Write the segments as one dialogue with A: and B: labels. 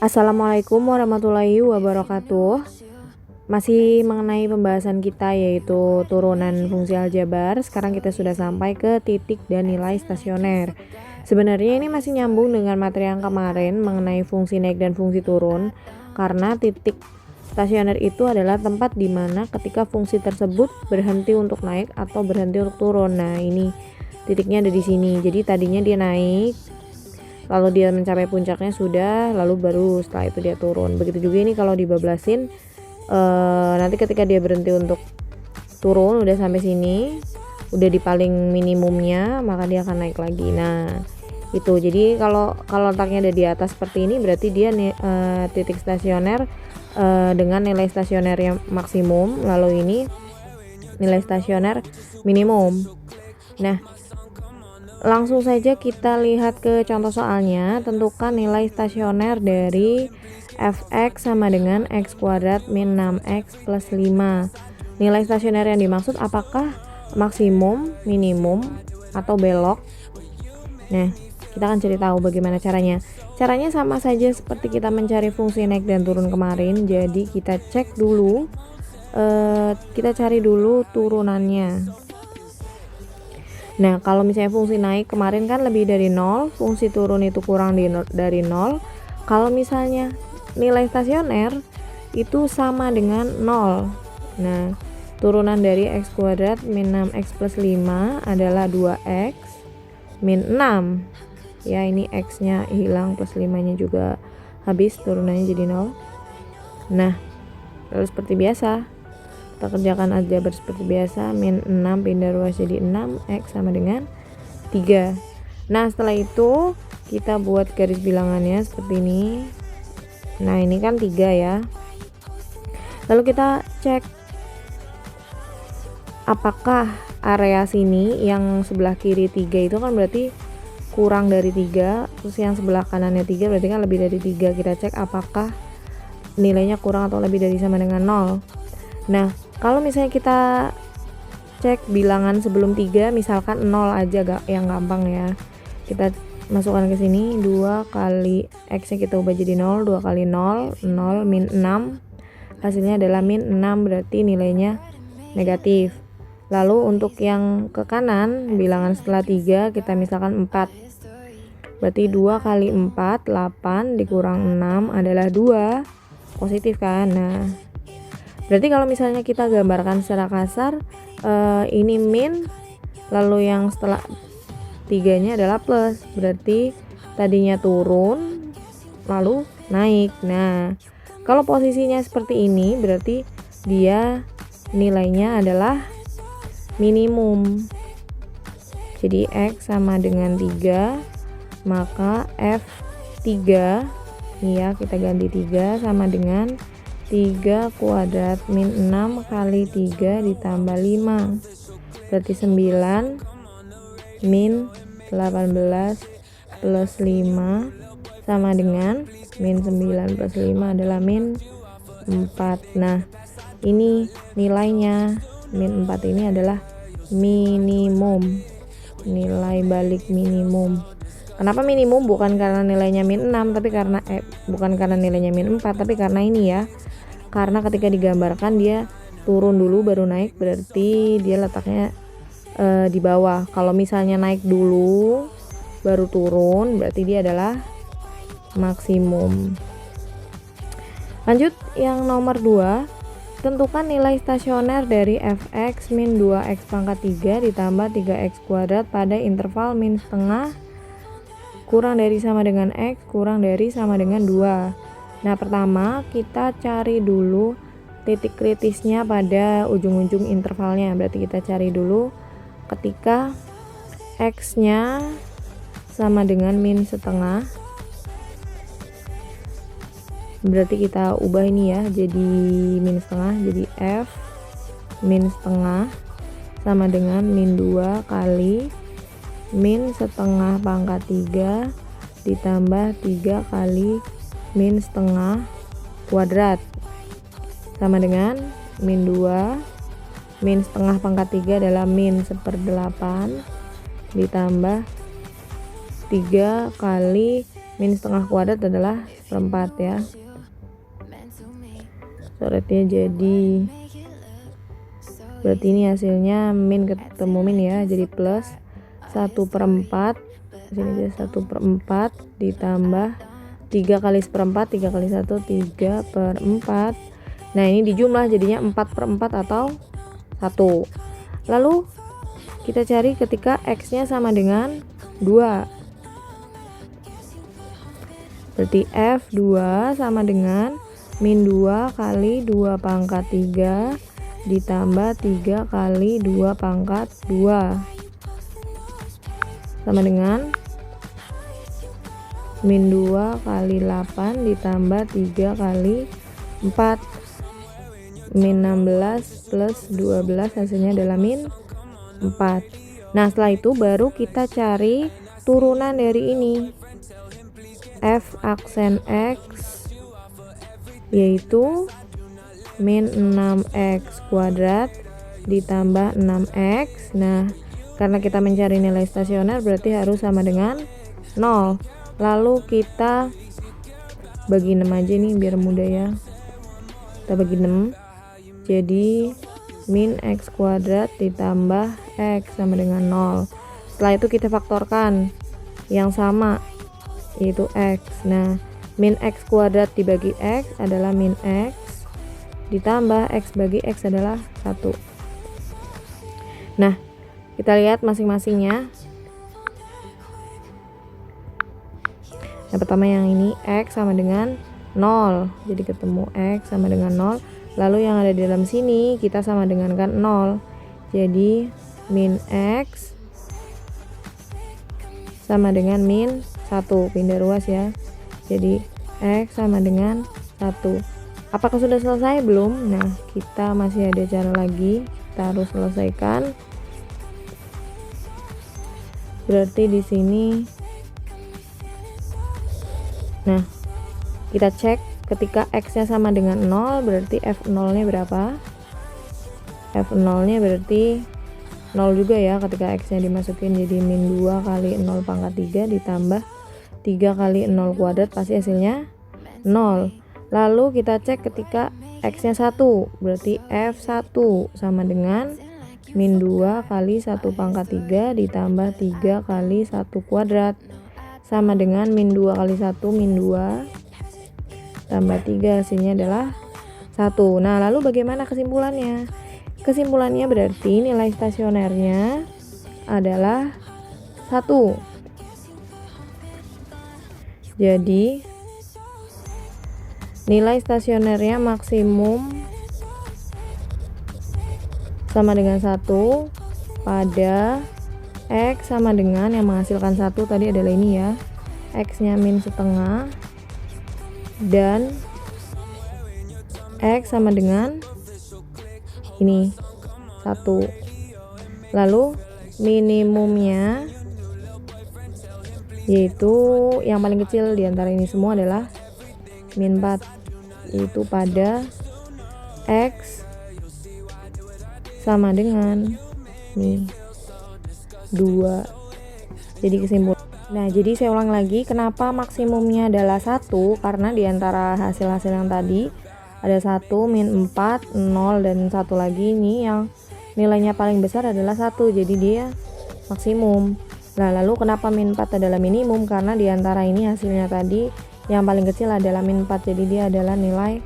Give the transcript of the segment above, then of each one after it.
A: Assalamualaikum warahmatullahi wabarakatuh. Masih mengenai pembahasan kita yaitu turunan fungsi aljabar. Sekarang kita sudah sampai ke titik dan nilai stasioner. Sebenarnya ini masih nyambung dengan materi yang kemarin mengenai fungsi naik dan fungsi turun, karena titik stasioner itu adalah tempat di mana ketika fungsi tersebut berhenti untuk naik atau berhenti untuk turun. Nah, ini titiknya ada di sini. Jadi tadinya dia naik, lalu dia mencapai puncaknya sudah, lalu baru setelah itu dia turun. Begitu juga ini kalau dibablasin, nanti ketika dia berhenti untuk turun udah sampai sini, udah di paling minimumnya, maka dia akan naik lagi. Nah itu, jadi kalau letaknya ada di atas seperti ini, berarti dia titik stasioner dengan nilai stasioner yang maksimum, lalu ini nilai stasioner minimum. Nah, langsung saja kita lihat ke contoh soalnya. Tentukan nilai stasioner dari fx sama dengan x kuadrat min 6x plus 5. Nilai stasioner yang dimaksud apakah maksimum, minimum, atau belok? Nah, kita akan cari tahu bagaimana caranya. Caranya sama saja seperti kita mencari fungsi naik dan turun kemarin. Jadi kita cek dulu, kita cari dulu turunannya. Nah, kalau misalnya fungsi naik kemarin kan lebih dari 0, fungsi turun itu kurang dari 0. Kalau misalnya nilai stasioner itu sama dengan 0. Nah, turunan dari x kuadrat min 6x plus 5 adalah 2x min 6. Ya, ini x-nya hilang, plus 5-nya juga habis, turunannya jadi 0. Nah, lalu seperti biasa, kita kerjakan aljabar seperti biasa. Min 6 pindah ruas jadi 6, x sama dengan 3. Nah, setelah itu kita buat garis bilangannya seperti ini. Nah, ini kan 3 ya. Lalu kita cek apakah area sini yang sebelah kiri 3 itu kan berarti kurang dari 3, terus yang sebelah kanannya 3 berarti kan lebih dari 3. Kita cek apakah nilainya kurang atau lebih dari sama dengan 0. Nah, kalau misalnya kita cek bilangan sebelum 3, misalkan 0 aja yang gampang ya. Kita masukkan ke sini, 2 kali x-nya kita ubah jadi 0, 2 kali 0, 0 min 6. Hasilnya adalah min 6, berarti nilainya negatif. Lalu untuk yang ke kanan, bilangan setelah 3 kita misalkan 4. Berarti 2 kali 4, 8 dikurang 6 adalah 2, positif kan? Nah, berarti kalau misalnya kita gambarkan secara kasar, ini min, lalu yang setelah 3-nya adalah plus, berarti tadinya turun lalu naik. Nah, kalau posisinya seperti ini berarti dia nilainya adalah minimum. Jadi x sama dengan 3, maka f3 ya, kita ganti 3 sama dengan 3 kuadrat min 6 kali 3 ditambah 5, berarti 9 min 18 plus 5 sama dengan min 9 plus 5 adalah min 4. Nah, ini nilainya min 4 ini adalah minimum, nilai balik minimum. Kenapa minimum? Bukan karena nilainya min 6, tapi karena bukan karena nilainya min 4, tapi karena ini ya. Karena ketika digambarkan dia turun dulu baru naik, berarti dia letaknya di bawah. Kalau misalnya naik dulu baru turun, berarti dia adalah maksimum. Lanjut yang nomor 2. Tentukan nilai stasioner dari fx min 2x pangkat 3 ditambah 3x kuadrat pada interval min setengah kurang dari sama dengan x kurang dari sama dengan 2. Nah, pertama kita cari dulu titik kritisnya pada ujung-ujung intervalnya. Berarti kita cari dulu ketika x-nya sama dengan min setengah, berarti kita ubah ini ya jadi min setengah, jadi f min setengah sama dengan min 2 kali min setengah pangkat 3 ditambah 3 kali min setengah kuadrat sama dengan min 2. Min setengah pangkat 3 adalah min 1/8 ditambah 3 kali min setengah kuadrat adalah seperempat ya. Coretnya jadi berarti ini hasilnya min ketemu min ya, jadi plus 1/4. Sini jadi 1/4 ditambah 3 kali seperempat, 3 kali 1 3/4. Nah ini dijumlah jadinya 4/4 atau 1. Lalu kita cari ketika X nya sama dengan 2, berarti F2 sama dengan min 2 kali 2 pangkat 3 ditambah 3 kali 2 pangkat 2 sama dengan min 2 kali 8 ditambah 3 kali 4, min 16 plus 12 hasilnya adalah min 4. Nah setelah itu baru kita cari turunan dari ini, F aksen X yaitu min 6x kuadrat ditambah 6x. Nah karena kita mencari nilai stasioner berarti harus sama dengan 0. Lalu kita bagi 6 aja nih biar mudah ya, kita bagi 6 jadi min x kuadrat ditambah x sama dengan 0. Setelah itu kita faktorkan yang sama yaitu x. Nah min x kuadrat dibagi x adalah min x ditambah x bagi x adalah 1. Nah kita lihat masing-masingnya. Yang pertama yang ini x sama dengan 0, jadi ketemu x sama dengan 0. Lalu yang ada di dalam sini kita sama dengan kan 0, jadi min x sama dengan min 1, pindah ruas ya, jadi x sama dengan 1. Apakah sudah selesai? Belum. Nah kita masih ada cara lagi, kita harus selesaikan. Berarti di sini nah kita cek ketika x nya sama dengan 0 berarti f0 nya berapa? F0 nya berarti 0 juga ya ketika x nya dimasukin, jadi min 2 kali 0 pangkat 3 ditambah 3 kali 0 kuadrat pasti hasilnya 0. Lalu kita cek ketika x nya 1 berarti f1 sama dengan min 2 kali 1 pangkat 3 ditambah 3 kali 1 kuadrat sama dengan min 2 kali 1 min 2 tambah 3 hasilnya adalah 1. Nah lalu bagaimana kesimpulannya? Kesimpulannya berarti nilai stasionernya adalah 1. Jadi nilai stasionernya maksimum sama dengan 1 pada X sama dengan yang menghasilkan 1 tadi adalah ini ya, X nya min setengah dan X sama dengan ini 1. Lalu minimumnya yaitu yang paling kecil diantara ini semua adalah min 4, yaitu pada X sama dengan nih 2. Jadi kesimpulan. Nah, jadi saya ulang lagi, kenapa maksimumnya adalah 1? Karena diantara hasil-hasil yang tadi ada 1, min 4, 0 dan 1 lagi ini yang nilainya paling besar adalah 1. Jadi dia maksimum. Nah, lalu kenapa min 4 adalah minimum? Karena diantara ini hasilnya tadi yang paling kecil adalah min 4. Jadi dia adalah nilai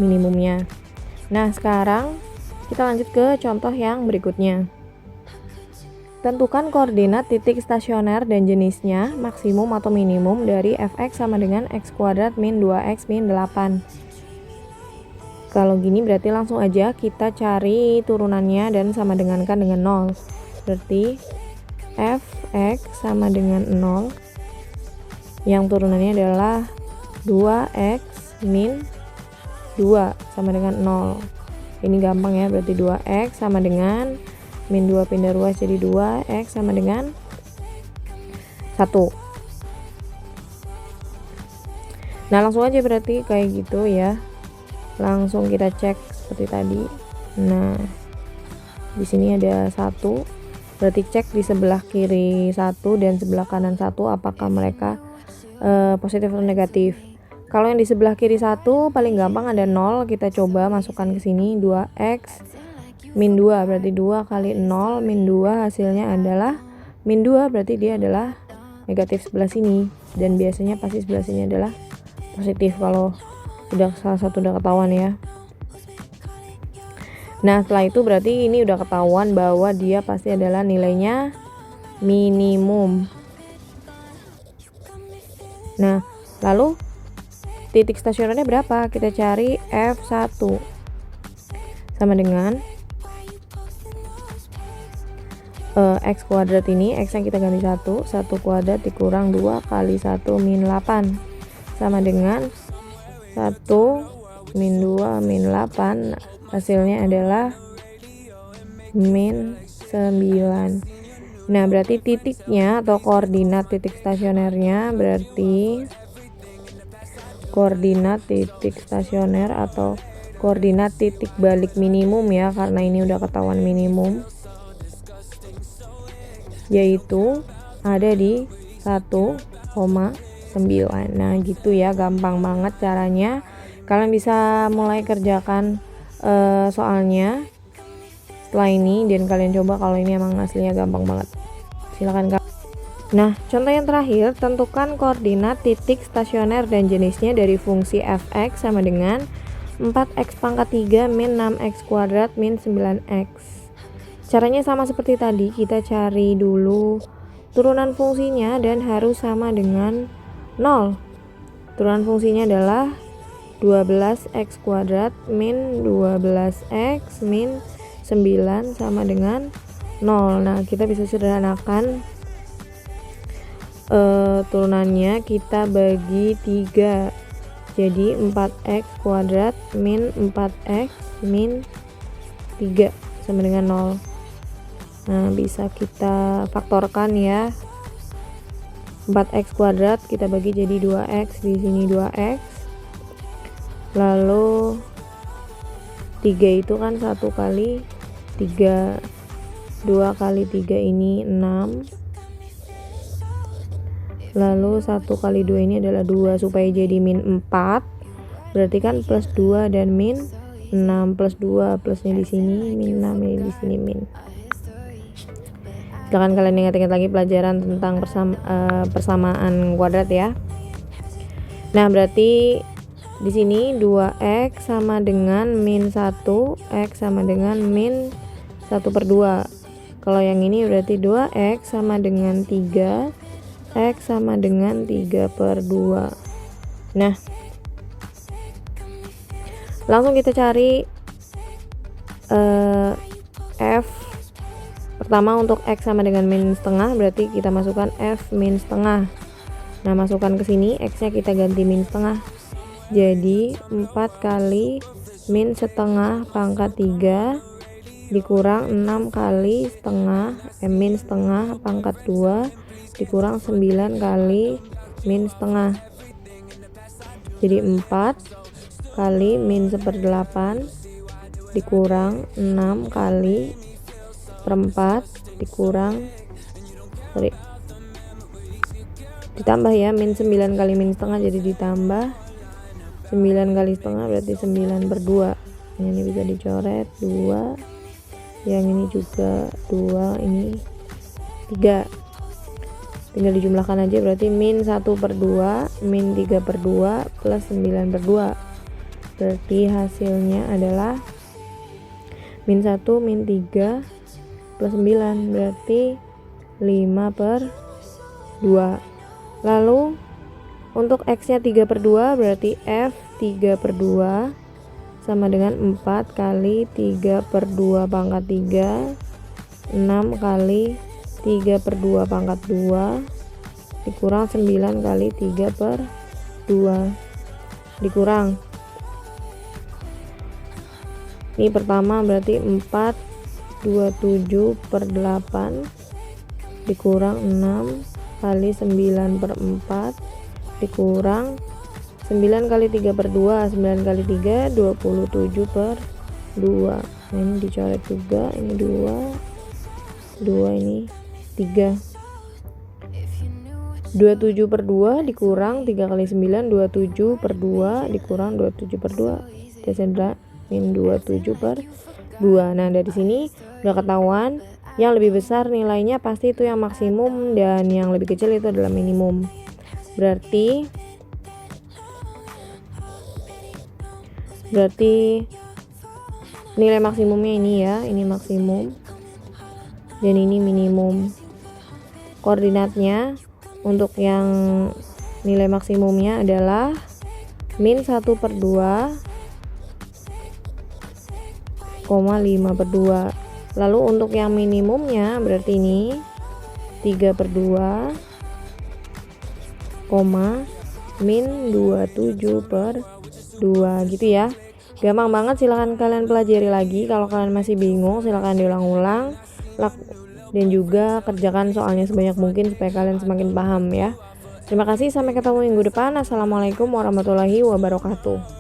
A: minimumnya. Nah, sekarang kita lanjut ke contoh yang berikutnya. Tentukan koordinat titik stasioner dan jenisnya maksimum atau minimum dari fx sama dengan x kuadrat min 2x min 8. Kalau gini berarti langsung aja kita cari turunannya dan sama dengankan dengan 0. Berarti fx sama dengan 0 yang turunannya adalah 2x min 2 sama dengan 0. Ini gampang ya, berarti 2x sama dengan min 2 pindah ruas jadi 2x sama dengan 1. Nah langsung aja berarti kayak gitu ya, langsung kita cek seperti tadi. Nah di sini ada 1, berarti cek di sebelah kiri 1 dan sebelah kanan 1 apakah mereka positif atau negatif. Kalau yang di sebelah kiri 1 paling gampang ada 0, kita coba masukkan ke sini 2x min 2, berarti 2 kali 0 min 2 hasilnya adalah min 2, berarti dia adalah negatif sebelah sini, dan biasanya pasti sebelah sini adalah positif kalau udah salah satu udah ketahuan ya. Nah setelah itu berarti ini udah ketahuan bahwa dia pasti adalah nilainya minimum. Nah lalu titik stasionernya berapa? Kita cari F1 sama dengan X kuadrat ini, X yang kita ganti 1 kuadrat dikurang 2 kali 1 min 8 sama dengan 1 min 2 min 8, hasilnya adalah min 9. Nah berarti titiknya atau koordinat titik stasionernya, berarti koordinat titik stasioner atau koordinat titik balik minimum ya, karena ini udah ketahuan minimum, yaitu ada di 1,9. Nah gitu ya, gampang banget caranya. Kalian bisa mulai kerjakan soalnya setelah ini, dan kalian coba kalau ini emang aslinya gampang banget. Silakan. Nah contoh yang terakhir, tentukan koordinat titik stasioner dan jenisnya dari fungsi fx sama dengan 4x pangkat 3 min 6x kuadrat min 9x. Caranya sama seperti tadi, kita cari dulu turunan fungsinya dan harus sama dengan 0. Turunan fungsinya adalah 12x kuadrat min 12x min 9 sama dengan 0. Nah kita bisa sederhanakan turunannya, kita bagi 3, jadi 4x kuadrat min 4x min 3 sama dengan 0. Nah bisa kita faktorkan ya, 4x kuadrat kita bagi jadi 2x, di sini 2x, lalu 3 itu kan 1 kali 3, 2 kali 3 ini 6, lalu 1 kali 2 ini adalah 2, supaya jadi min 4 berarti kan plus 2 dan min 6, plus 2 plusnya di sini min 6, ini di sini min. Silakan kalian ingat-ingat lagi pelajaran tentang persamaan kuadrat ya. Nah berarti di sini 2x sama dengan min 1, x sama dengan min 1/2. Kalau yang ini berarti 2x sama dengan 3, x sama dengan 3/2. Nah langsung kita cari f. Pertama untuk x sama dengan min setengah, berarti kita masukkan f min setengah. Nah masukkan ke sini, x nya kita ganti min setengah, jadi 4 kali min setengah pangkat 3 dikurang 6 kali setengah min setengah pangkat 2 dikurang 9 kali min setengah, jadi 4 kali min 1/8 dikurang 6 kali per 4 dikurang ditambah ya, min 9 kali min setengah, jadi ditambah 9 kali setengah berarti 9/2. Ini bisa dicoret 2, yang ini juga 2, ini 3, tinggal dijumlahkan aja, berarti min 1/2 min 3/2 plus 9/2, berarti hasilnya adalah min 1 min 3 plus 9, berarti 5/2. Lalu untuk x nya 3/2 berarti f 3/2 sama dengan 4 kali 3/2 pangkat 3, 6 kali 3/2 pangkat 2 dikurang 9 kali 3/2 dikurang, ini pertama berarti 4/27/8 dikurang 6 kali 9/4 dikurang 9 kali 3/2, 9 kali 3 27/2. Nah ini dicoret juga, ini 2 ini 3. 27 per 2 dikurang 3 kali 9, 27 per 2 dikurang 27 per 2. Desendra min 27 per 2. Nah dari sini udah ketahuan yang lebih besar nilainya pasti itu yang maksimum dan yang lebih kecil itu adalah minimum. Berarti nilai maksimumnya ini ya, ini maksimum dan ini minimum. Koordinatnya untuk yang nilai maksimumnya adalah min 1 per 2, 5 per 2. Lalu untuk yang minimumnya berarti ini 3 per 2, min 27 per 2 gitu ya. Gampang banget, silahkan kalian pelajari lagi. Kalau kalian masih bingung silahkan diulang-ulang dan juga kerjakan soalnya sebanyak mungkin supaya kalian semakin paham ya. Terima kasih, sampai ketemu minggu depan. Assalamualaikum warahmatullahi wabarakatuh.